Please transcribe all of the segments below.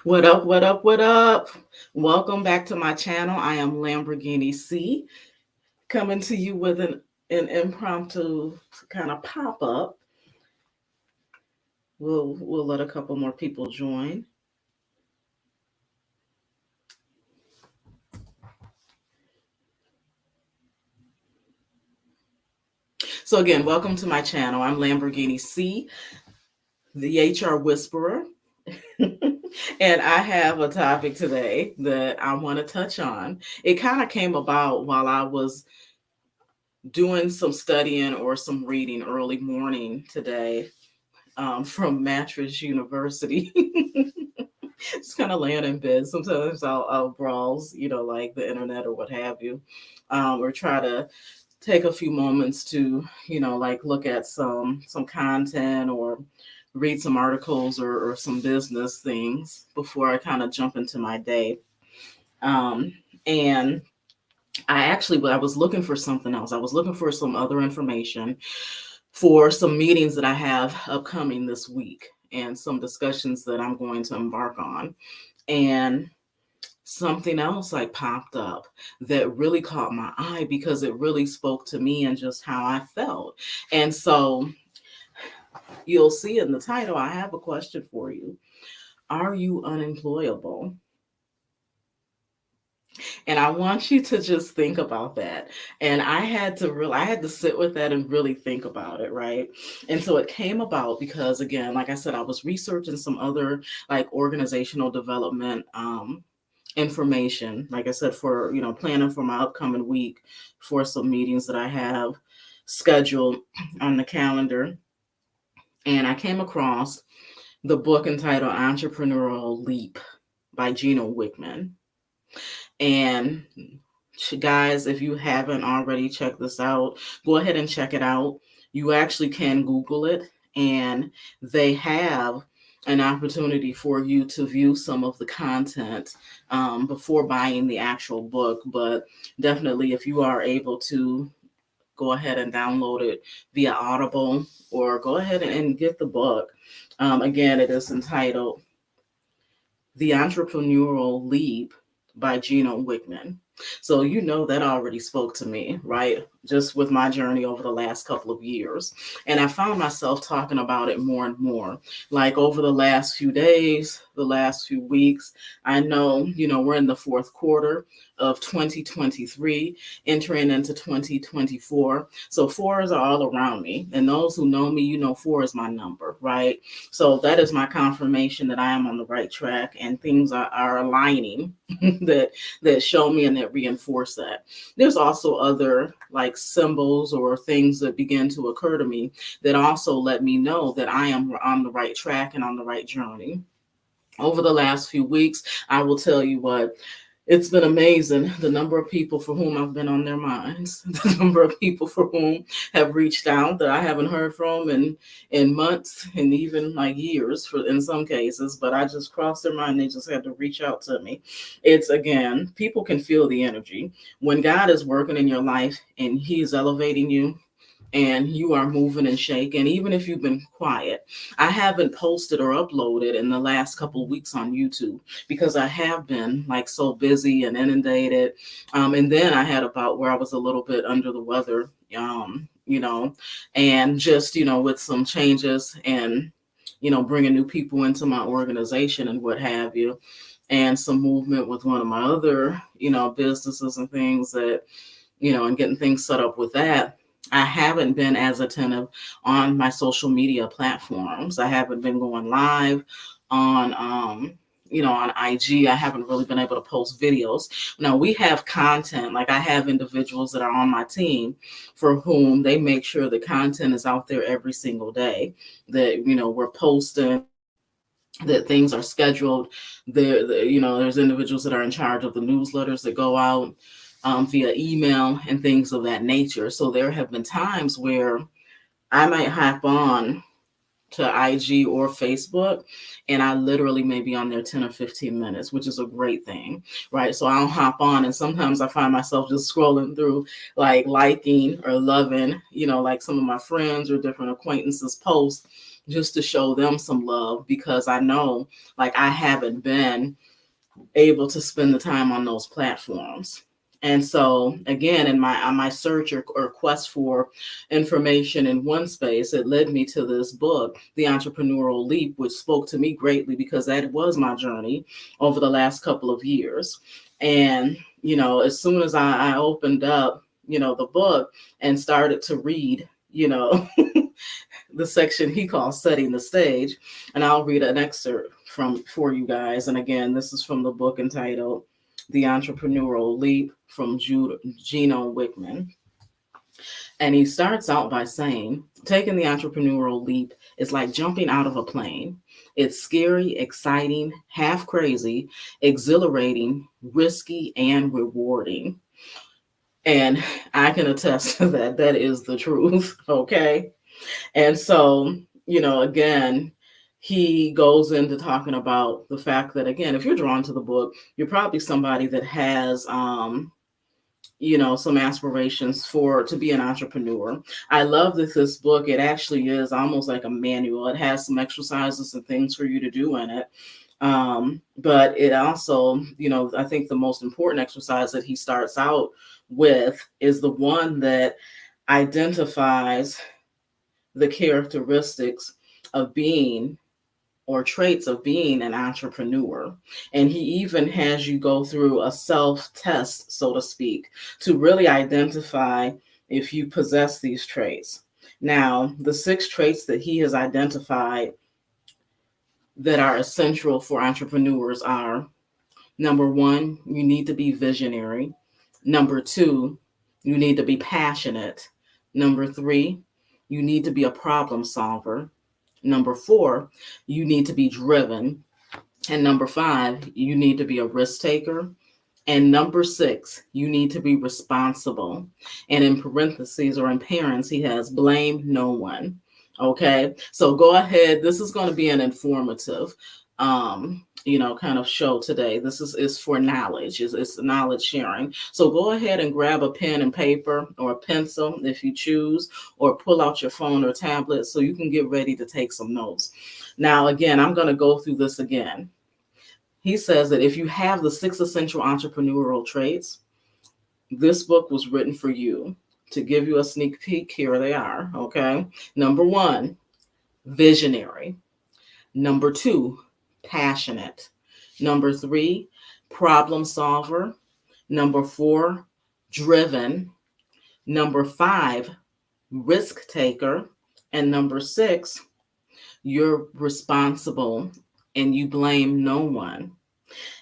What up, what up, what up? Welcome back to my channel. I am Lamborghini C, coming to you with an impromptu kind of pop up. We'll let a couple more people join. So again, welcome to my channel. I'm Lamborghini C, the HR Whisperer. And I have a topic today that I want to touch on. It kind of came about while I was doing some studying or some reading early morning today from Mattress University. Just kind of laying in bed. Sometimes I'll browse, like the internet or what have you, or try to take a few moments to, like look at some content or read some articles or some business things before I kind of jump into my day. And I was looking for something else. I was looking for some other information for some meetings that I have upcoming this week and some discussions that I'm going to embark on. And something else like popped up that really caught my eye because it really spoke to me and just how I felt. And so you'll see in the title, I have a question for you. Are you unemployable? And I want you to just think about that. And I had to sit with that and really think about it, right? And so it came about because again, like I said, I was researching some other like organizational development information, like I said, for planning for my upcoming week for some meetings that I have scheduled on the calendar. And I came across the book entitled Entrepreneurial Leap by Gino Wickman. And guys, if you haven't already checked this out, go ahead and check it out. You actually can Google it, and they have an opportunity for you to view some of the content before buying the actual book. But definitely, if you are able to, go ahead and download it via Audible or go ahead and get the book. Again, it is entitled The Entrepreneurial Leap by Gino Wickman. So that already spoke to me, right? Just with my journey over the last couple of years. And I found myself talking about it more and more. Like over the last few days, the last few weeks, I know, we're in the fourth quarter of 2023, entering into 2024. So fours are all around me. And those who know me, four is my number, right? So that is my confirmation that I am on the right track and things are aligning that show me and that reinforce that. There's also other like symbols or things that begin to occur to me that also let me know that I am on the right track and on the right journey. Over the last few weeks, I will tell you what, it's been amazing the number of people for whom I've been on their minds, the number of people for whom have reached out that I haven't heard from in months and even like years for in some cases, but I just crossed their mind. They just had to reach out to me. It's again, people can feel the energy. When God is working in your life and He's elevating you, and you are moving and shaking, even if you've been quiet. I haven't posted or uploaded in the last couple of weeks on YouTube because I have been like so busy and inundated. And then I had about where I was a little bit under the weather, and just, with some changes and, bringing new people into my organization and what have you, and some movement with one of my other, businesses and things that, and getting things set up with that. I haven't been as attentive on my social media platforms. I haven't been going live on, on IG. I haven't really been able to post videos. Now we have content, like I have individuals that are on my team for whom they make sure the content is out there every single day, that, we're posting, that things are scheduled. There's individuals that are in charge of the newsletters that go out via email and things of that nature. So there have been times where I might hop on to IG or Facebook, and I literally may be on there 10 or 15 minutes, which is a great thing, right? So I'll hop on, and sometimes I find myself just scrolling through, like liking or loving, like some of my friends or different acquaintances' posts, just to show them some love, because I know, like, I haven't been able to spend the time on those platforms. And so again, in my search or quest for information in one space, it led me to this book, The Entrepreneurial Leap, which spoke to me greatly because that was my journey over the last couple of years. And as soon as I opened up the book and started to read the section he calls Setting the Stage, and I'll read an excerpt for you guys. And again, this is from the book entitled The Entrepreneurial Leap from Gino Wickman. And he starts out by saying, taking the entrepreneurial leap is like jumping out of a plane. It's scary, exciting, half crazy, exhilarating, risky, and rewarding. And I can attest to that. That is the truth. Okay. And so, again, he goes into talking about the fact that, again, if you're drawn to the book, you're probably somebody that has, some aspirations to be an entrepreneur. I love that this book, it actually is almost like a manual. It has some exercises and things for you to do in it. But it also, I think the most important exercise that he starts out with is the one that identifies the characteristics of being, or traits of being, an entrepreneur. And he even has you go through a self-test, so to speak, to really identify if you possess these traits. Now, the 6 traits that he has identified that are essential for entrepreneurs are: number 1, you need to be visionary. Number 2, you need to be passionate. Number 3, you need to be a problem solver. Number 4, you need to be driven. And number 5, you need to be a risk taker. And number 6, you need to be responsible. And in parentheses or in parents, he has blame no one. Okay, so go ahead. This is going to be an informative, kind of show today. This is for knowledge. It's knowledge sharing. So go ahead and grab a pen and paper or a pencil if you choose, or pull out your phone or tablet so you can get ready to take some notes. Now, again, I'm going to go through this again. He says that if you have the 6 essential entrepreneurial traits, this book was written for you. To give you a sneak peek, here they are. Okay. Number 1, visionary. Number 2, passionate. Number 3, problem solver. Number 4, driven. Number 5, risk taker. And number 6, you're responsible and you blame no one.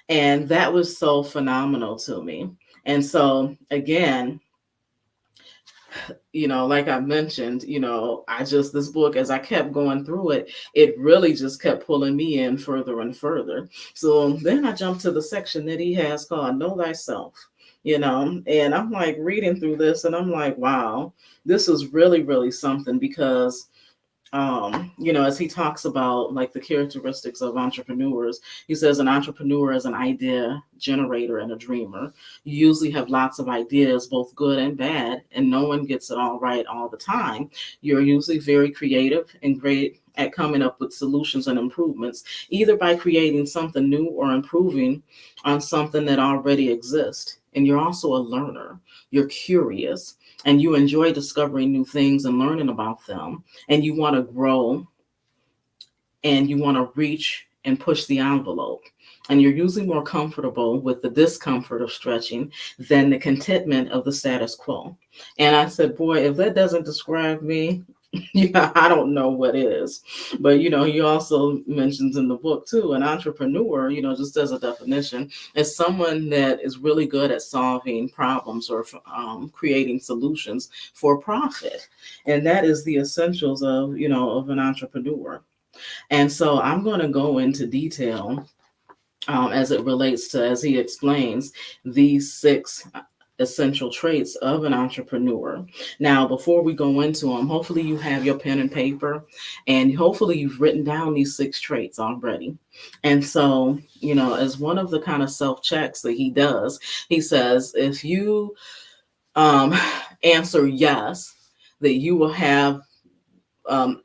And that was so phenomenal to me. And so, again, like I mentioned, this book, as I kept going through it, it really just kept pulling me in further and further. So then I jumped to the section that he has called Know Thyself, and I'm like reading through this and I'm like, wow, this is really, really something, because as he talks about like the characteristics of entrepreneurs, he says an entrepreneur is an idea generator and a dreamer. You usually have lots of ideas, both good and bad, and no one gets it all right all the time. You're usually very creative and great at coming up with solutions and improvements, either by creating something new or improving on something that already exists. And you're also a learner. You're curious. And you enjoy discovering new things and learning about them. And you want to grow and you want to reach and push the envelope. And you're usually more comfortable with the discomfort of stretching than the contentment of the status quo. And I said, boy, if that doesn't describe me, I don't know what is. But, he also mentions in the book too, an entrepreneur, just as a definition, is someone that is really good at solving problems or creating solutions for profit. And that is the essentials of an entrepreneur. And so I'm going to go into detail as it relates to, as he explains, these 6 essential traits of an entrepreneur. Now, before we go into them, hopefully you have your pen and paper, and hopefully you've written down these 6 traits already. And so, as one of the kind of self checks that he does, he says, if you um, answer yes, that you will have um,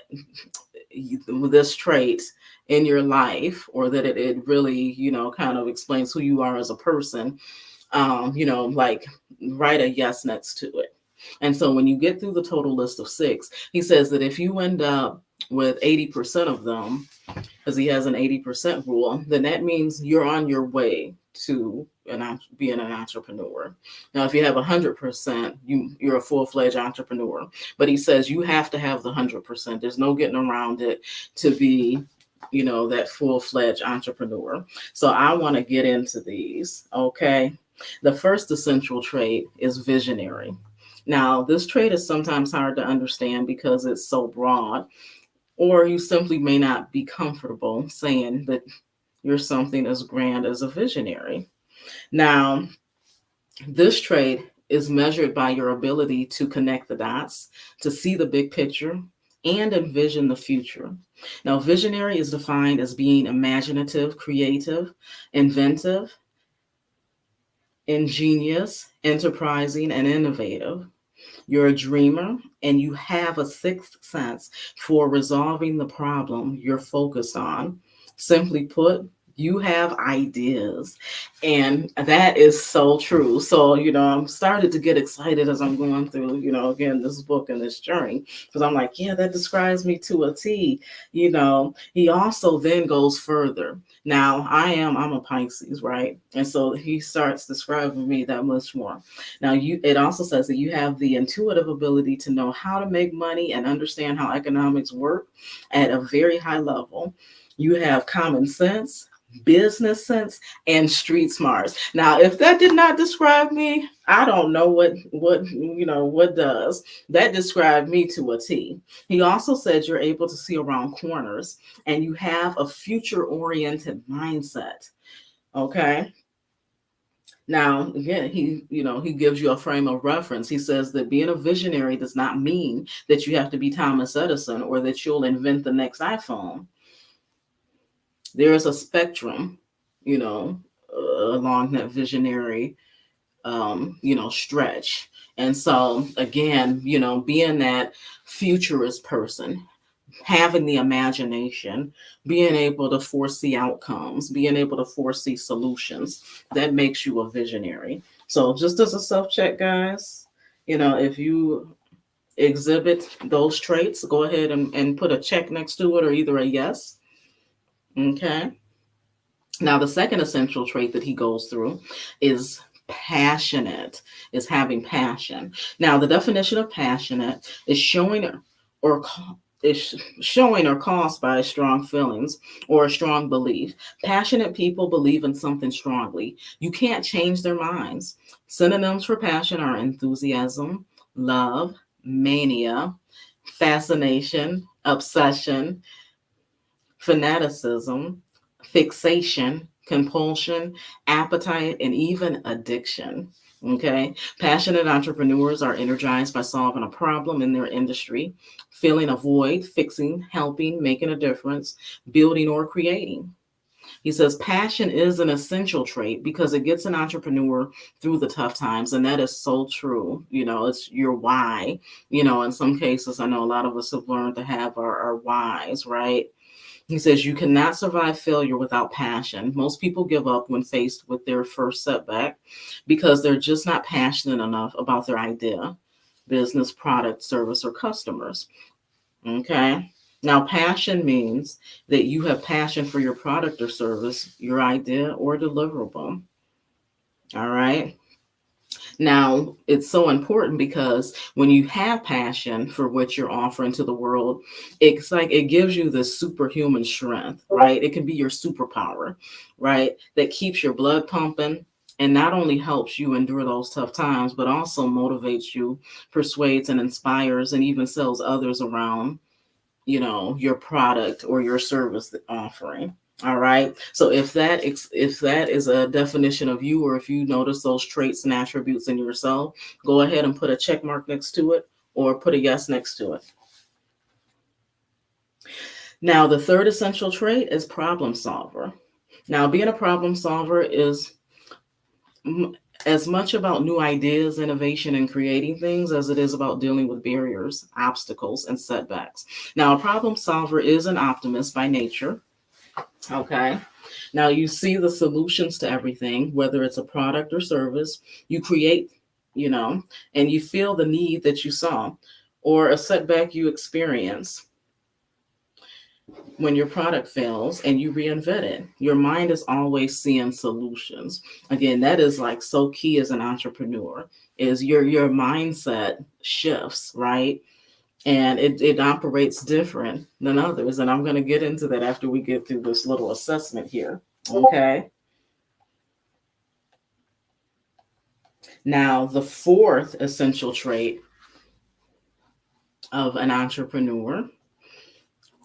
this trait in your life, or that it really, kind of explains who you are as a person, like write a yes next to it. And so when you get through the total list of 6, he says that if you end up with 80% of them, because he has an 80% rule, then that means you're on your way to being an entrepreneur. Now, if you have 100%, you're a full-fledged entrepreneur. But he says you have to have the 100%. There's no getting around it to be, that full-fledged entrepreneur. So I want to get into these, okay? The first essential trait is visionary. Now, this trait is sometimes hard to understand because it's so broad, or you simply may not be comfortable saying that you're something as grand as a visionary. Now, this trait is measured by your ability to connect the dots, to see the big picture, and envision the future. Now, visionary is defined as being imaginative, creative, inventive, ingenious, enterprising, and innovative. You're a dreamer, and you have a sixth sense for resolving the problem you're focused on. Simply put, you have ideas. And that is so true. So, I'm started to get excited as I'm going through, again, this book and this journey, because I'm like, yeah, that describes me to a T. He also then goes further. Now, I'm a Pisces, right? And so he starts describing me that much more. Now, it also says that you have the intuitive ability to know how to make money and understand how economics work at a very high level. You have common sense, business sense, and street smarts. Now, if that did not describe me, I don't know what does. That described me to a T. He also said you're able to see around corners, and you have a future-oriented mindset. Okay. Now, again, he gives you a frame of reference. He says that being a visionary does not mean that you have to be Thomas Edison or that you'll invent the next iPhone. There is a spectrum, along that visionary, stretch. And so, again, being that futurist person, having the imagination, being able to foresee outcomes, being able to foresee solutions, that makes you a visionary. So just as a self-check, guys, if you exhibit those traits, go ahead and put a check next to it, or either a yes. Okay. Now, the second essential trait that he goes through is passionate, is having passion. Now, the definition of passionate is showing or caused by strong feelings or a strong belief. Passionate people believe in something strongly. You can't change their minds. Synonyms for passion are enthusiasm, love, mania, fascination, obsession, fanaticism, fixation, compulsion, appetite, and even addiction. Okay. Passionate entrepreneurs are energized by solving a problem in their industry, filling a void, fixing, helping, making a difference, building, or creating. He says passion is an essential trait because it gets an entrepreneur through the tough times. And that is so true. It's your why. In some cases, I know a lot of us have learned to have our whys, right? He says you cannot survive failure without passion. Most people give up when faced with their first setback because they're just not passionate enough about their idea, business, product, service, or customers. Okay. Now, passion means that you have passion for your product or service, your idea, or deliverable. All right. Now, it's so important because when you have passion for what you're offering to the world, it's like it gives you this superhuman strength, right? It can be your superpower, right? That keeps your blood pumping and not only helps you endure those tough times, but also motivates you, persuades and inspires, and even sells others around, your product or your service offering. All right. So if that is a definition of you, or if you notice those traits and attributes in yourself, go ahead and put a check mark next to it or put a yes next to it. Now, the third essential trait is problem solver. Now, being a problem solver is as much about new ideas, innovation, and creating things as it is about dealing with barriers, obstacles, and setbacks. Now, a problem solver is an optimist by nature. Okay. Now you see the solutions to everything, whether it's a product or service, you create, you know, and you feel the need that you saw or a setback you experience when your product fails and you reinvent it. Your mind is always seeing solutions. Again, that is like so key as an entrepreneur is your mindset shifts, right? And it operates different than others. And I'm going to get into that after we get through this little assessment here. Okay. Now, the fourth essential trait of an entrepreneur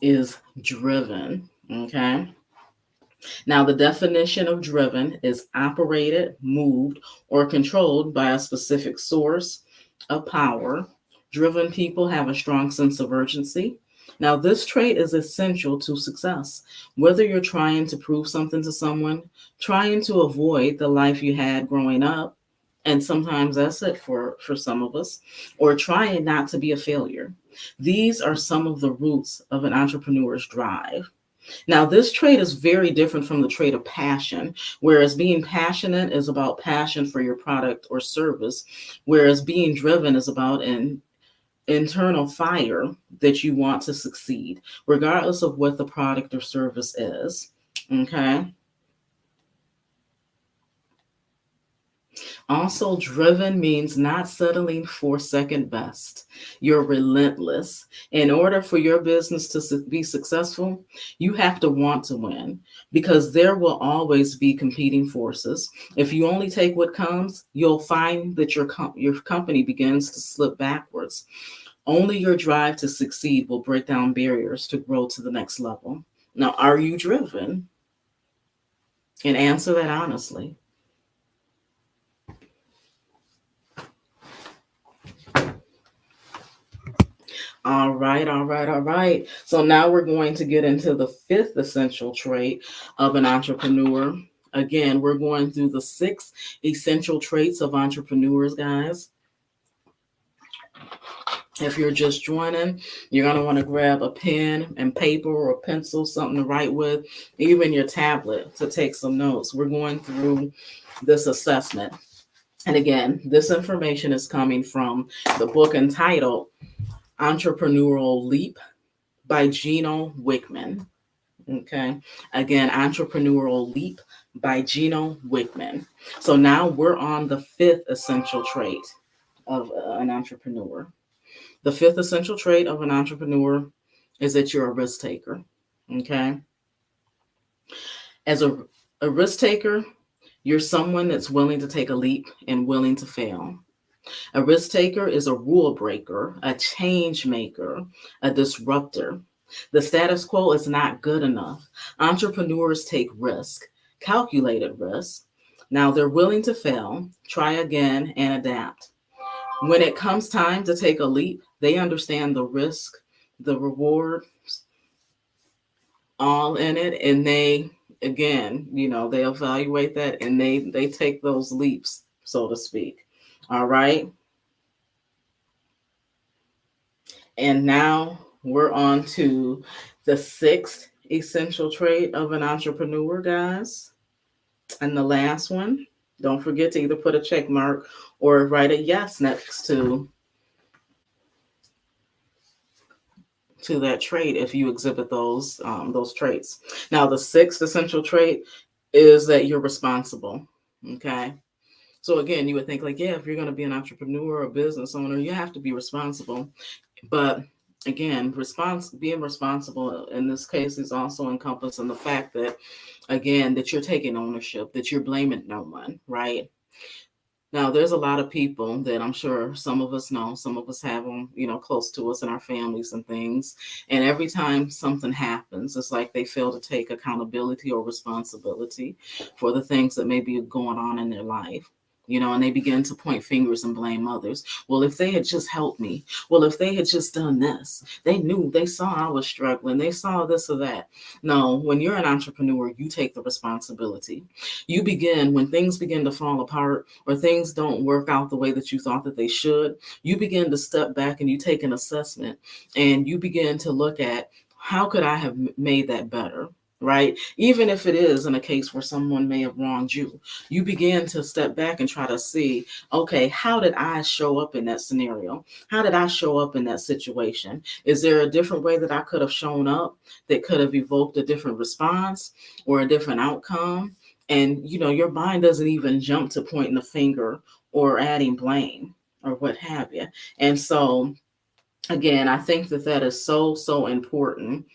is driven. Okay. Now, the definition of driven is operated, moved, or controlled by a specific source of power. Driven people have a strong sense of urgency. Now, this trait is essential to success. Whether you're trying to prove something to someone, trying to avoid the life you had growing up, and sometimes that's it for some of us, or trying not to be a failure. These are some of the roots of an entrepreneur's drive. Now, this trait is very different from the trait of passion, whereas being passionate is about passion for your product or service, whereas being driven is about an internal fire that you want to succeed, regardless of what the product or service is. Okay. Also, driven means not settling for second best. You're relentless. In order for your business to be successful, you have to want to win because there will always be competing forces. If you only take what comes, you'll find that your company begins to slip backwards. Only your drive to succeed will break down barriers to grow to the next level. Now, are you driven? And answer that honestly. All right, all right, all right. So now we're going to get into the fifth essential trait of an entrepreneur. Again, we're going through the 6 essential traits of entrepreneurs, guys. If you're just joining, you're going to want to grab a pen and paper or a pencil, something to write with, even your tablet to take some notes. We're going through this assessment. And again, this information is coming from the book entitled Entrepreneurial Leap by Gino Wickman. Okay. Again, Entrepreneurial Leap by Gino Wickman. So now we're on the 5th essential trait of an entrepreneur. The 5th essential trait of an entrepreneur is that you're a risk taker. Okay. As a risk taker, you're someone that's willing to take a leap and willing to fail. A risk taker is a rule breaker, a change maker, a disruptor. The status quo is not good enough. Entrepreneurs take risk, calculated risk. Now they're willing to fail, try again, and adapt. When it comes time to take a leap, they understand the risk, the reward, all in it, and they, again, they evaluate that and they take those leaps, so to speak. All right. And now we're on to the 6th essential trait of an entrepreneur, guys. And the last one, don't forget to either put a check mark or write a yes next to that trait if you exhibit those traits. Now, the 6th essential trait is that you're responsible. Okay. So again, you would think like, yeah, if you're going to be an entrepreneur or a business owner, you have to be responsible. But again, being responsible in this case is also encompassing the fact that, again, that you're taking ownership, that you're blaming no one, right? Now, there's a lot of people that I'm sure some of us know, some of us have them, close to us in our families and things. And every time something happens, it's like they fail to take accountability or responsibility for the things that may be going on in their life. And they begin to point fingers and blame others. Well, if they had just helped me, well, if they had just done this, they saw I was struggling, they saw this or that. No, when you're an entrepreneur, you take the responsibility. When things begin to fall apart or things don't work out the way that you thought that they should, you begin to step back and you take an assessment and you begin to look at how could I have made that better? Right? Even if it is in a case where someone may have wronged you, you begin to step back and try to see, okay, how did I show up in that scenario? How did I show up in that situation? Is there a different way that I could have shown up that could have evoked a different response or a different outcome? And your mind doesn't even jump to pointing the finger or adding blame or what have you. And so again, I think that is so important,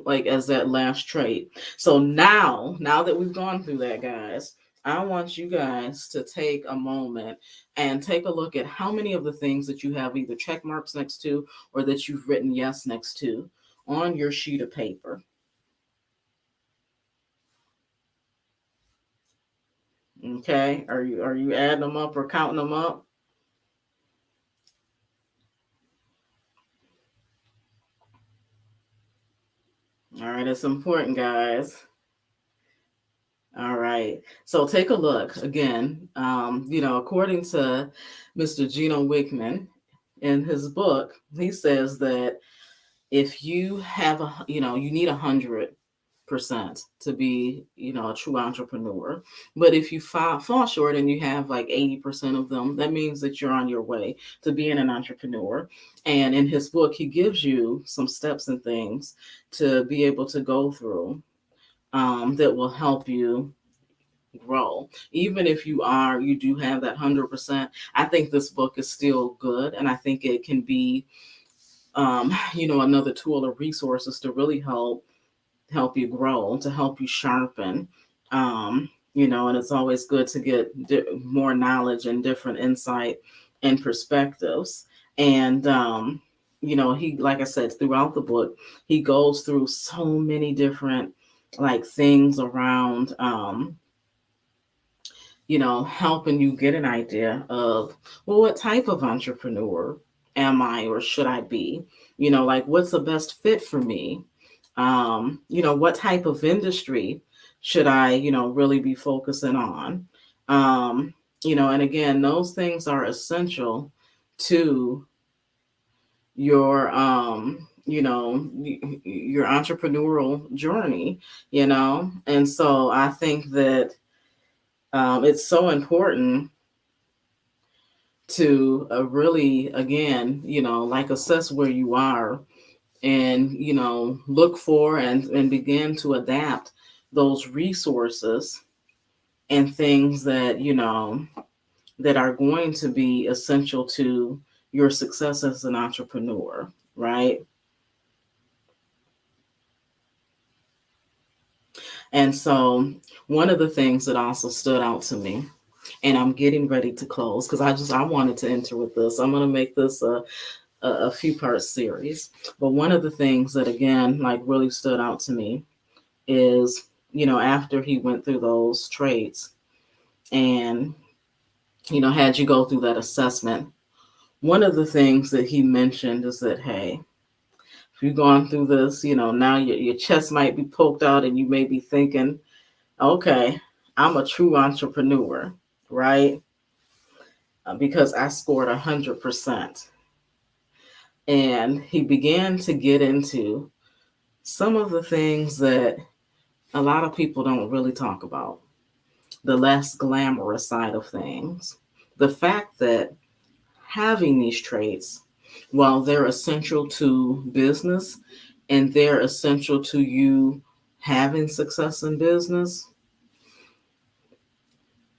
like as that last trait. So now that we've gone through that, guys, I want you guys to take a moment and take a look at how many of the things that you have either check marks next to or that you've written yes next to on your sheet of paper. Okay, are you adding them up or counting them up? All right, it's important, guys. All right, so take a look again. According to Mr. Gino Wickman, in his book, he says that if you have you need 100% to be, a true entrepreneur. But if you fall short and you have like 80% of them, that means that you're on your way to being an entrepreneur. And in his book, he gives you some steps and things to be able to go through, that will help you grow. Even if you do have that 100%, I think this book is still good. And I think it can be, another tool or resources to really help you grow, to help you sharpen. And it's always good to get more knowledge and different insight and perspectives. And he, like I said, throughout the book, he goes through so many different like things around helping you get an idea of, well, what type of entrepreneur am I or should I be? Like what's the best fit for me? What type of industry should I, really be focusing on? And again, those things are essential to your, your entrepreneurial journey, and so I think that it's so important to really, again, like assess where you are and, look for and begin to adapt those resources and things that, that are going to be essential to your success as an entrepreneur, right? And so one of the things that also stood out to me, and I'm getting ready to close because I wanted to enter with this. I'm going to make this a few part series. But one of the things that again like really stood out to me is, after he went through those traits and had you go through that assessment, one of the things that he mentioned is that, hey, if you've gone through this, now your chest might be poked out and you may be thinking, okay, I'm a true entrepreneur, right? Because I scored 100%. And he began to get into some of the things that a lot of people don't really talk about, the less glamorous side of things. The fact that having these traits, while they're essential to business and they're essential to you having success in business,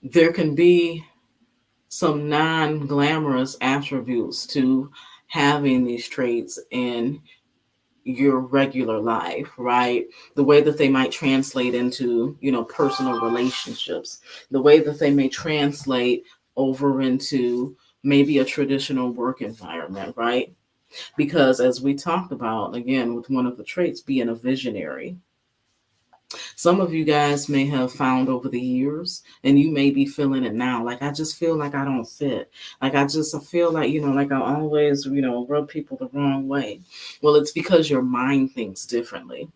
there can be some non-glamorous attributes to having these traits and your regular life, right? The way that they might translate into, personal relationships, the way that they may translate over into maybe a traditional work environment, right? Because as we talked about, again, with one of the traits being a visionary, some of you guys may have found over the years, and you may be feeling it now. Like, I just feel like I don't fit. Like, I feel like, like I always, rub people the wrong way. Well, it's because your mind thinks differently.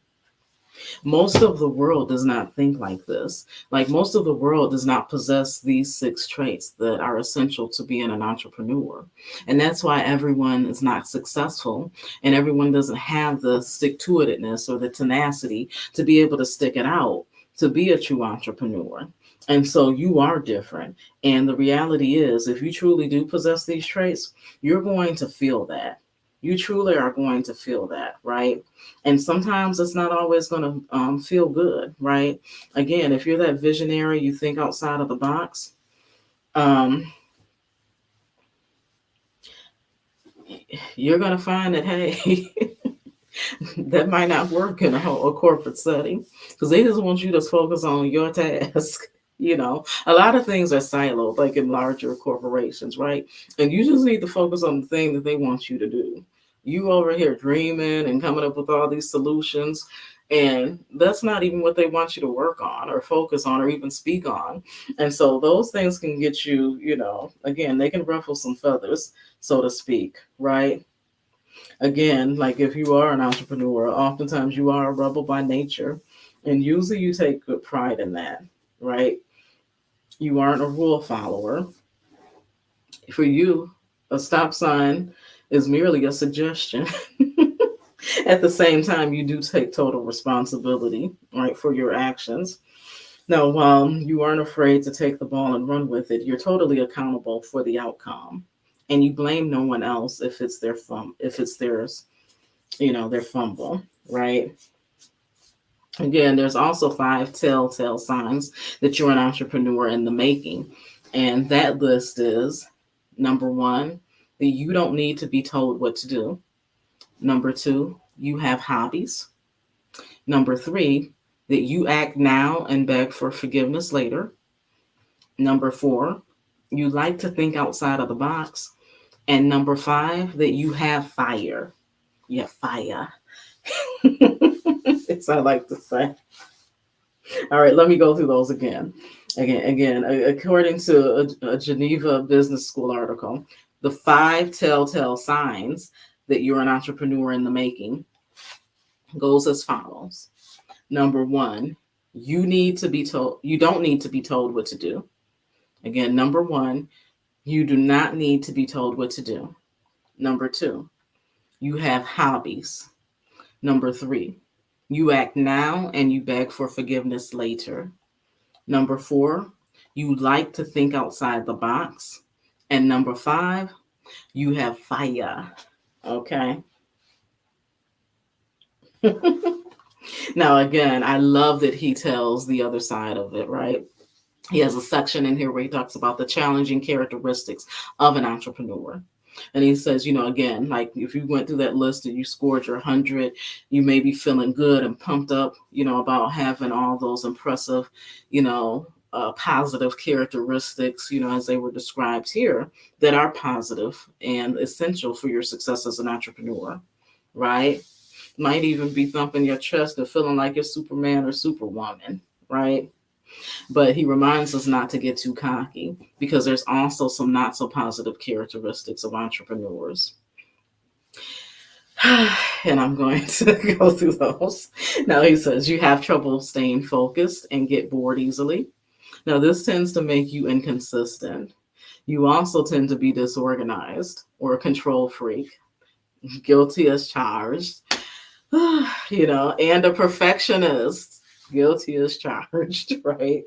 Most of the world does not think like this. Like, most of the world does not possess these 6 traits that are essential to being an entrepreneur. And that's why everyone is not successful, and everyone doesn't have the stick to itness or the tenacity to be able to stick it out to be a true entrepreneur. And so you are different. And the reality is, if you truly do possess these traits, you're going to feel that. You truly are going to feel that, right? And sometimes it's not always going to feel good, right? Again, if you're that visionary, you think outside of the box, um, you're going to find that, hey, that might not work in a corporate setting, because they just want you to focus on your task. A lot of things are siloed, like in larger corporations, right? And you just need to focus on the thing that they want you to do. You over here dreaming and coming up with all these solutions, and that's not even what they want you to work on or focus on or even speak on. And so those things can get you, again, they can ruffle some feathers, so to speak, right? Again, like if you are an entrepreneur, oftentimes you are a rebel by nature, and usually you take good pride in that, right? You aren't a rule follower. For you, a stop sign is merely a suggestion. At the same time, you do take total responsibility, right, for your actions. Now, while you aren't afraid to take the ball and run with it, you're totally accountable for the outcome, and you blame no one else if it's if it's theirs, their fumble, right? Again, there's also 5 telltale signs that you're an entrepreneur in the making. And that list is: number 1, that you don't need to be told what to do. Number 2, you have hobbies. Number 3, that you act now and beg for forgiveness later. Number 4, you like to think outside of the box. And number 5, that you have fire. You have fire. As I like to say. All right, let me go through those again. According to a Geneva Business School article, the 5 telltale signs that you're an entrepreneur in the making goes as follows. Number 1, you don't need to be told what to do. Again, number 1, you do not need to be told what to do. Number 2, you have hobbies. Number 3, you act now and you beg for forgiveness later. Number 4, you like to think outside the box. And number 5, you have fire. Okay. Now, again, I love that he tells the other side of it, right? He has a section in here where he talks about the challenging characteristics of an entrepreneur. And he says, again, like if you went through that list and you scored your 100, you may be feeling good and pumped up, about having all those impressive, positive characteristics, as they were described here, that are positive and essential for your success as an entrepreneur, right? Might even be thumping your chest and feeling like you're Superman or Superwoman, right? But he reminds us not to get too cocky, because there's also some not so positive characteristics of entrepreneurs. And I'm going to go through those. Now, he says you have trouble staying focused and get bored easily. Now, this tends to make you inconsistent. You also tend to be disorganized or a control freak, guilty as charged, and a perfectionist, guilty as charged, right?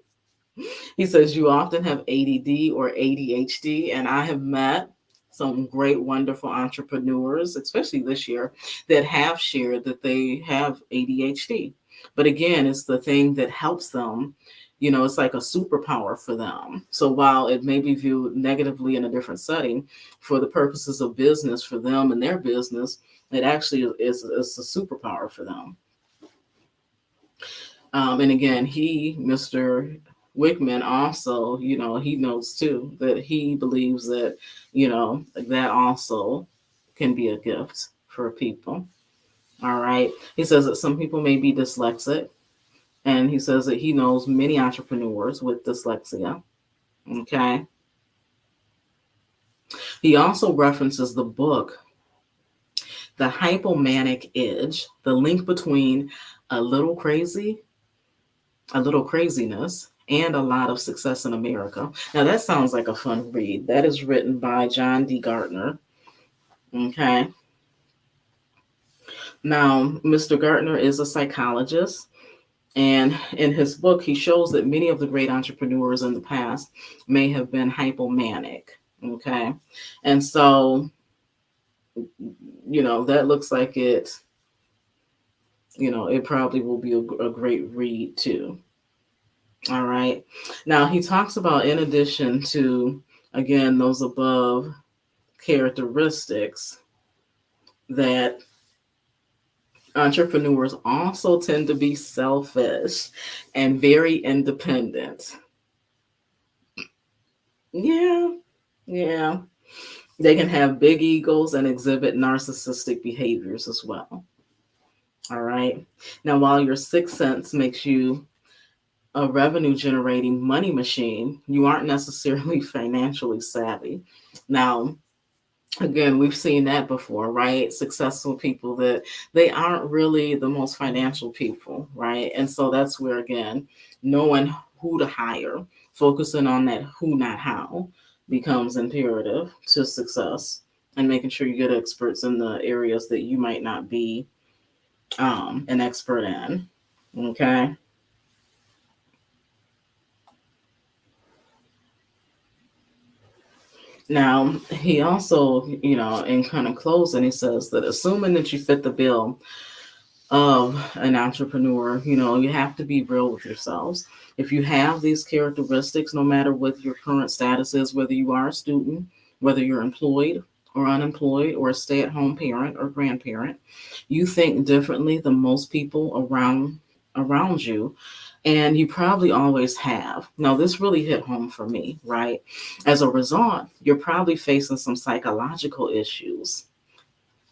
He says you often have ADD or ADHD, and I have met some great, wonderful entrepreneurs, especially this year, that have shared that they have ADHD. But again, it's the thing that helps them. It's like a superpower for them. So while it may be viewed negatively in a different setting, for the purposes of business, for them and their business, It actually is a superpower for them. And again, Mr. Wickman, also, he notes too that he believes that, that also can be a gift for people. All right. He says that some people may be dyslexic, and he says that he knows many entrepreneurs with dyslexia. Okay. He also references the book, The Hypomanic Edge, the link between a little crazy, a little craziness, and a lot of success in America. Now, that sounds like a fun read. That is written by John D. Gardner. Okay. Now, Mr. Gardner is a psychologist. And in his book, he shows that many of the great entrepreneurs in the past may have been hypomanic. Okay. And so, that looks like it probably will be a great read too. All right. Now, he talks about, in addition to, again, those above characteristics, that entrepreneurs also tend to be selfish and very independent. Yeah. Yeah. They can have big egos and exhibit narcissistic behaviors as well. All right. Now, while your sixth sense makes you a revenue generating money machine, you aren't necessarily financially savvy. Now, again, we've seen that before, right? Successful people that they aren't really the most financial people, right? And so that's where, again, knowing who to hire, focusing on that who, not how, becomes imperative to success, and making sure you get experts in the areas that you might not be an expert in. Okay. Now, he also, in kind of closing, he says that assuming that you fit the bill of an entrepreneur, you have to be real with yourselves. If you have these characteristics, no matter what your current status is, whether you are a student, whether you're employed or unemployed, or a stay-at-home parent or grandparent, you think differently than most people around you, and you probably always have. Now, this really hit home for me, right? As a result, you're probably facing some psychological issues.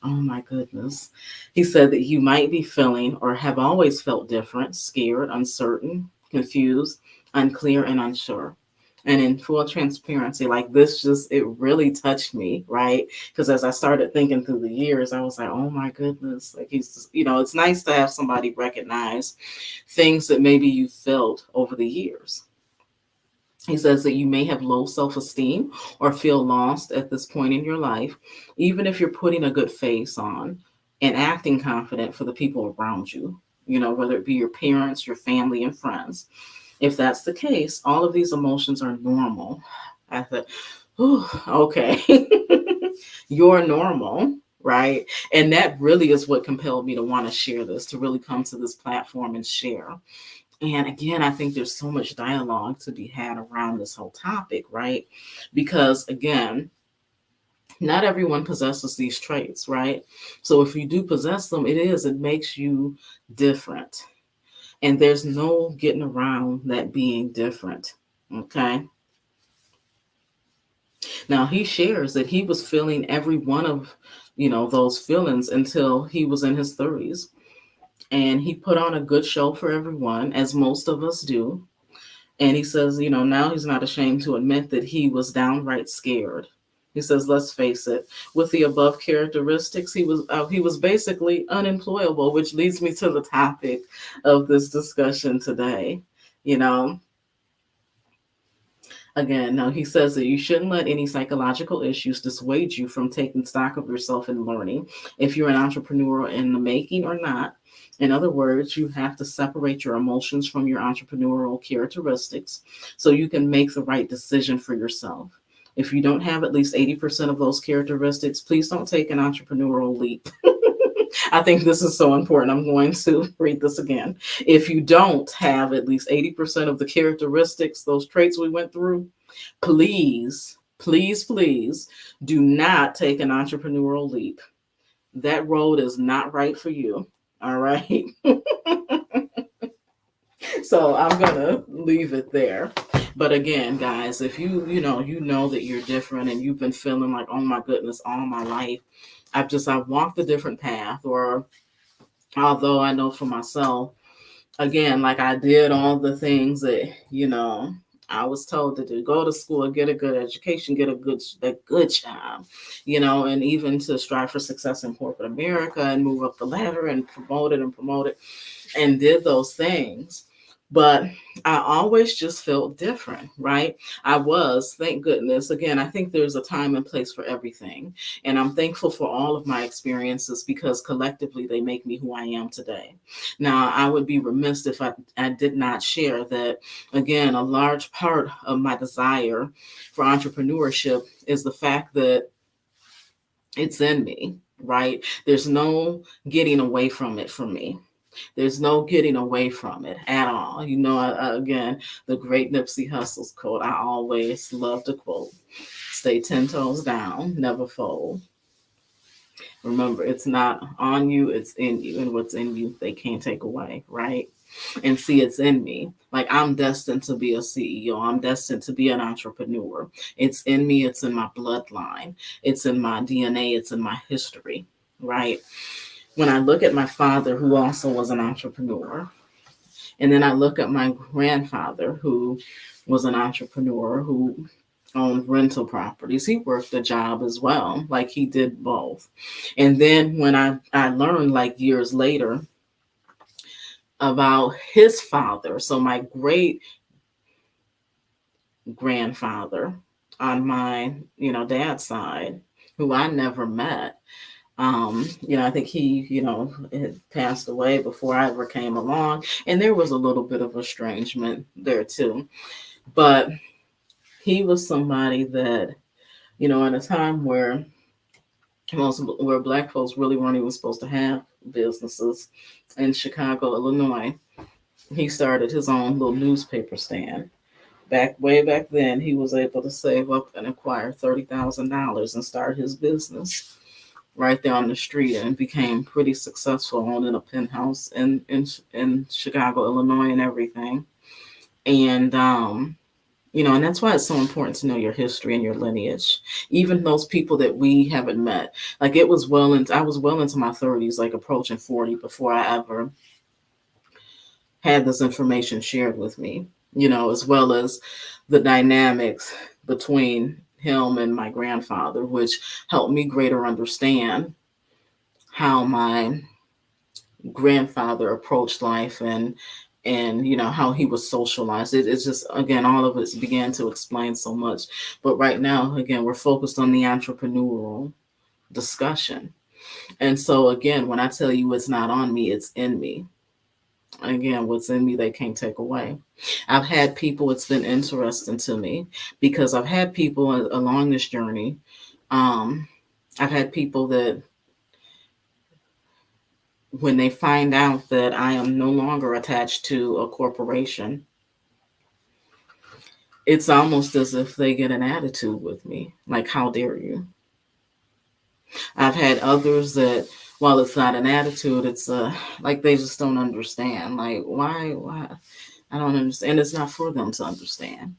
Oh my goodness. He said that you might be feeling or have always felt different, scared, uncertain, confused, unclear, and unsure. And in full transparency, like this it really touched me, right? Because as I started thinking through the years, I was like, oh my goodness. Like it's nice to have somebody recognize things that maybe you felt over the years. He says that you may have low self-esteem or feel lost at this point in your life, even if you're putting a good face on and acting confident for the people around you, whether it be your parents, your family, and friends. If that's the case, all of these emotions are normal. I thought, okay, you're normal, right? And that really is what compelled me to want to share this, to really come to this platform and share. And again, I think there's so much dialogue to be had around this whole topic, right? Because again, not everyone possesses these traits, right? So if you do possess them, it makes you different. And there's no getting around that being different. Okay. Now he shares that he was feeling every one of, those feelings until he was in his 30s. And he put on a good show for everyone, as most of us do. And he says, now he's not ashamed to admit that he was downright scared. He says, let's face it, with the above characteristics, he was basically unemployable, which leads me to the topic of this discussion today. Again, now he says that you shouldn't let any psychological issues dissuade you from taking stock of yourself and learning if you're an entrepreneur in the making or not. In other words, you have to separate your emotions from your entrepreneurial characteristics so you can make the right decision for yourself. If you don't have at least 80% of those characteristics, please don't take an entrepreneurial leap. I think this is so important. I'm going to read this again. If you don't have at least 80% of the characteristics, those traits we went through, please, please, please do not take an entrepreneurial leap. that road is not right for you. All right. So I'm gonna leave it there. But again, guys, if you know that you're different and you've been feeling like, oh my goodness, all my life, I've walked a different path, or although I know for myself, again, like I did all the things that, I was told to do: go to school, get a good education, get a good job, and even to strive for success in corporate America and move up the ladder and promote it, and did those things. But I always just felt different, right? Thank goodness. Again, I think there's a time and place for everything. And I'm thankful for all of my experiences because collectively they make me who I am today. Now, I would be remiss if I did not share that, again, a large part of my desire for entrepreneurship is the fact that it's in me, right? There's no getting away from it for me. There's no getting away from it at all. Again, the great Nipsey Hussle's quote, I always love to quote: stay 10 toes down, never fold. Remember, it's not on you, it's in you. And what's in you, they can't take away, right? And see, it's in me. Like, I'm destined to be a CEO. I'm destined to be an entrepreneur. It's in me. It's in my bloodline. It's in my DNA. It's in my history, right? When I look at my father, who also was an entrepreneur, and then I look at my grandfather, who was an entrepreneur, who owned rental properties. He worked a job as well, like he did both. And then when I learned, like years later, about his father, so my great grandfather on my dad's side, who I never met. I think he, had passed away before I ever came along, and there was a little bit of estrangement there too. But he was somebody that, in a time where Black folks really weren't even supposed to have businesses in Chicago, Illinois, he started his own little newspaper stand. Way back then, he was able to save up and acquire $30,000 and start his business right there on the street, and became pretty successful, owning a penthouse in Chicago, Illinois, and everything. And and that's why it's so important to know your history and your lineage, even those people that we haven't met. Like, I was well into my 30s, like approaching 40, before I ever had this information shared with me, as well as the dynamics between him and my grandfather, which helped me greater understand how my grandfather approached life, and how he was socialized. It's just, again, all of it began to explain so much. But right now, again, we're focused on the entrepreneurial discussion. And so, again, when I tell you it's not on me, it's in me. Again, what's in me, they can't take away. I've had people, it's been interesting to me, because I've had people along this journey. I've had people that, when they find out that I am no longer attached to a corporation, it's almost as if they get an attitude with me, like, how dare you? I've had others that, while it's not an attitude, it's like they just don't understand. Like, why? I don't understand. It's not for them to understand.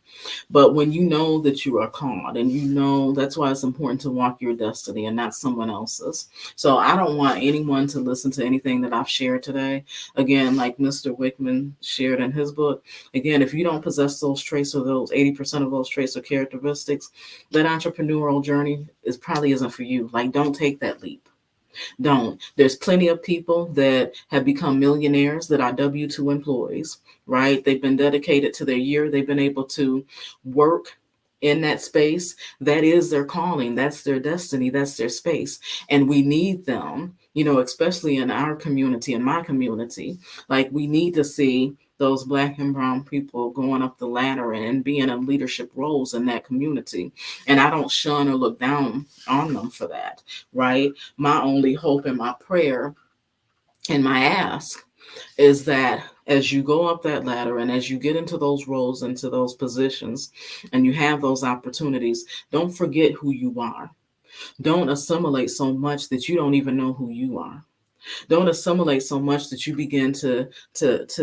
But when you know that you are called, and that's why it's important to walk your destiny and not someone else's. So I don't want anyone to listen to anything that I've shared today. Again, like Mr. Wickman shared in his book, again, if you don't possess those traits, or those 80% of those traits or characteristics, that entrepreneurial journey probably isn't for you. Like, don't take that leap. Don't. There's plenty of people that have become millionaires that are W-2 employees, right? They've been dedicated to their year. They've been able to work in that space. That is their calling. That's their destiny. That's their space. And we need them, especially in our community, in my community. Like, we need to see those Black and brown people going up the ladder and being in leadership roles in that community. And I don't shun or look down on them for that, right? My only hope and my prayer and my ask is that as you go up that ladder, and as you get into those roles, into those positions, and you have those opportunities, don't forget who you are. Don't assimilate so much that you don't even know who you are. Don't assimilate so much that you begin to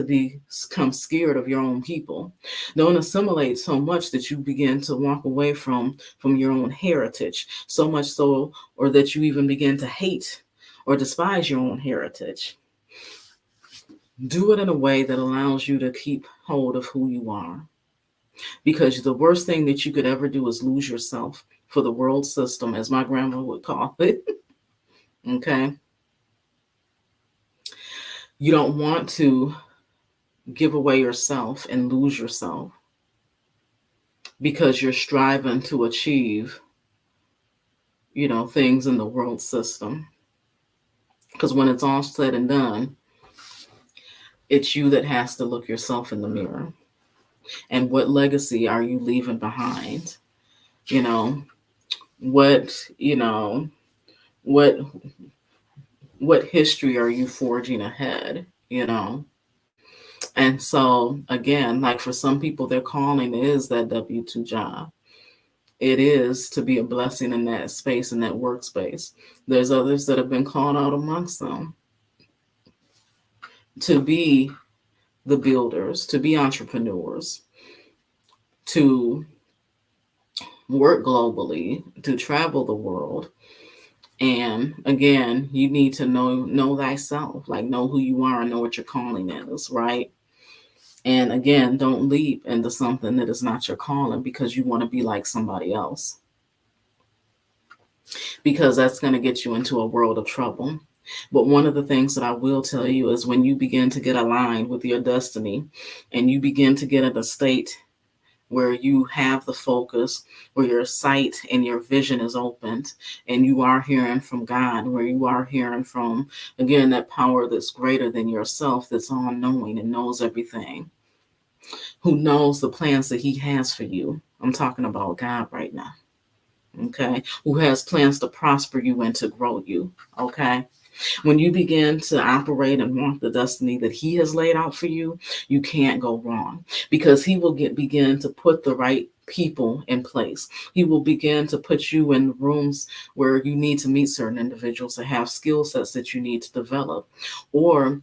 become scared of your own people. Don't assimilate so much that you begin to walk away from your own heritage, so much so, or that you even begin to hate or despise your own heritage. Do it in a way that allows you to keep hold of who you are. Because the worst thing that you could ever do is lose yourself for the world system, as my grandma would call it. Okay. You don't want to give away yourself and lose yourself because you're striving to achieve, things in the world system. Because when it's all said and done, it's you that has to look yourself in the mirror. And what legacy are you leaving behind? You know, what, what what history are you forging ahead? And so again, like for some people, their calling is that W-2 job. It is to be a blessing in that space, in that workspace. There's others that have been called out amongst them to be the builders, to be entrepreneurs, to work globally, to travel the world. And again, you need to know thyself, like know who you are and know what your calling is, right? And again, don't leap into something that is not your calling because you want to be like somebody else. Because that's going to get you into a world of trouble. But one of the things that I will tell you is when you begin to get aligned with your destiny and you begin to get in a state where you have the focus, where your sight and your vision is opened, and you are hearing from God, where you are hearing from, again, that power that's greater than yourself, that's all knowing and knows everything, who knows the plans that He has for you. I'm talking about God right now. Okay. Who has plans to prosper you and to grow you. Okay. When you begin to operate and walk the destiny that He has laid out for you, you can't go wrong because He will begin to put the right people in place. He will begin to put you in rooms where you need to meet certain individuals that have skill sets that you need to develop. Or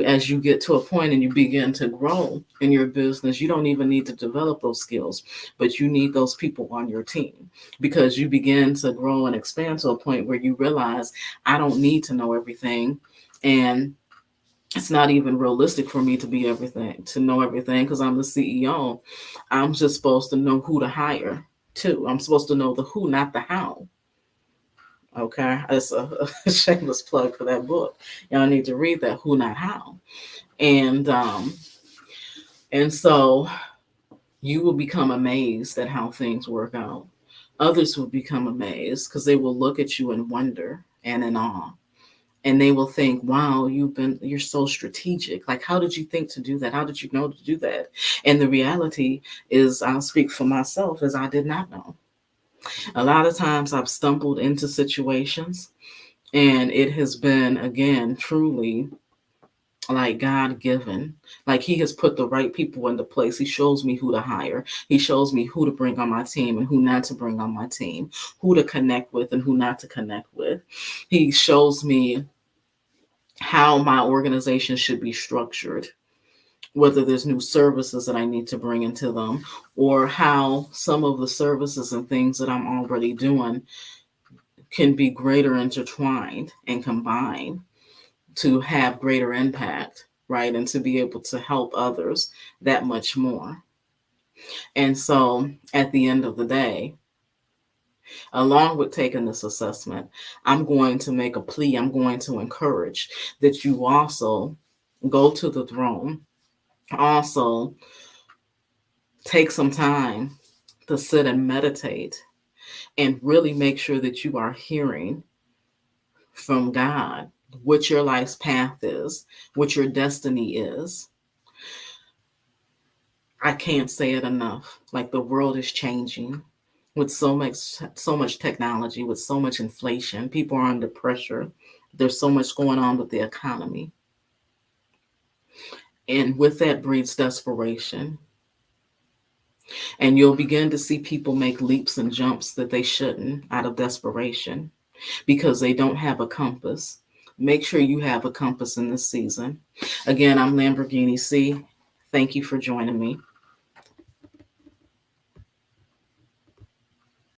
as you get to a point and you begin to grow in your business, you don't even need to develop those skills, but you need those people on your team because you begin to grow and expand to a point where you realize I don't need to know everything. And it's not even realistic for me to know everything because I'm the CEO. I'm just supposed to know who to hire too. I'm supposed to know the who, not the how. Okay. It's a shameless plug for that book. Y'all need to read that, Who Not How. And so you will become amazed at how things work out. Others will become amazed because they will look at you in wonder and in awe. And they will think, wow, you're so strategic. Like, how did you think to do that? How did you know to do that? And the reality is, I'll speak for myself, is I did not know. A lot of times I've stumbled into situations and it has been, again, truly like God given. Like He has put the right people into place. He shows me who to hire. He shows me who to bring on my team and who not to bring on my team, who to connect with and who not to connect with. He shows me how my organization should be structured, whether there's new services that I need to bring into them, or how some of the services and things that I'm already doing can be greater intertwined and combined to have greater impact, right? And to be able to help others that much more. And so at the end of the day, along with taking this assessment, I'm going to make a plea. I'm going to encourage that you also go to the throne. Also, take some time to sit and meditate and really make sure that you are hearing from God what your life's path is, what your destiny is. I can't say it enough. Like the world is changing with so much technology, with so much inflation. People are under pressure. There's so much going on with the economy. And with that breeds desperation. And you'll begin to see people make leaps and jumps that they shouldn't out of desperation because they don't have a compass. Make sure you have a compass in this season. Again, I'm Lamborghini C. Thank you for joining me.